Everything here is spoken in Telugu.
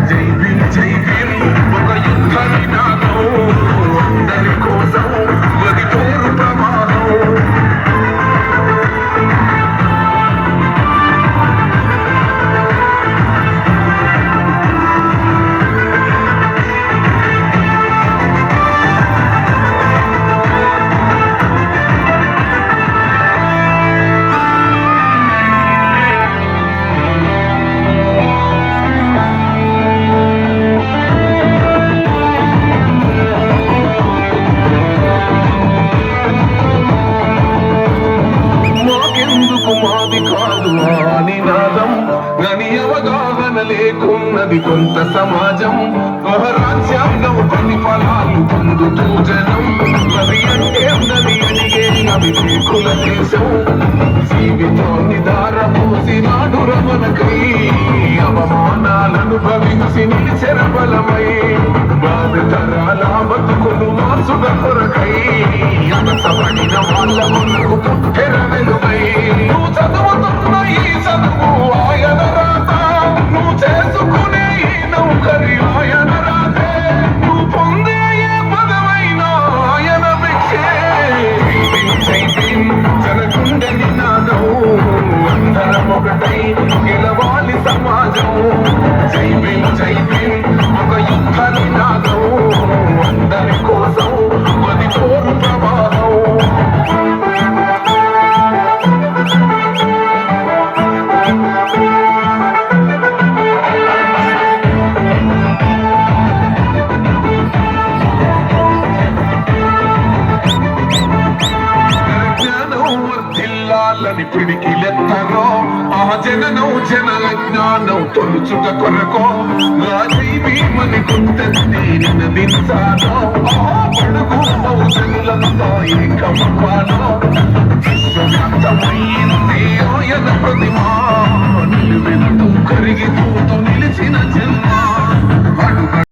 జై భీమ్ జై భీమ్ ఒక యుద్ధ నినాదం అందరి కోసం అది పోరు ప్రమాదం మాది కాదు నినాదం గని అవగాహన లేకున్నది కొంత సమాజం రాజ్యాంగం కొన్ని ఫలాలు పొందుతూ జనం నది అంటే నది అడిగే అవివేకుల దేశం జీవితాన్ని దారపోసి నాడు రమణకై అవమానాలను భవించి నిలిచెర బలమై బాధితరాల బతుకులు మార్చుట కొరకై అనసపడిన వాళ్ళ మనకు పుట్టెర వెలుగై నువ్వు చదువుతున్న ఈ చదువు ఆయన రాత నువ్వు చేసుకునే ఈ నౌకరి ఆయన రాతే నువ్వు పొందే ఏ పదమైనా ఆయన భిక్షే జనగుండె నినాదం అందరం ఒకటై గెలవాలి సమాజం జై భీమ్ ఒక యుద్ధ నినాదం అందరి కోసం అది పోరు ప్రవాహం ని పిడికిలెత్తరో ఆ జననం జన జ్ఞానం తొలుచుట కొరకో నా జీవీమని గుంతెత్తి నినదించాలో పడుగు బహుజనులంతా ఏకమవ్వాలో విశ్వవ్యాప్తమైంది ఆయన ప్రతిమా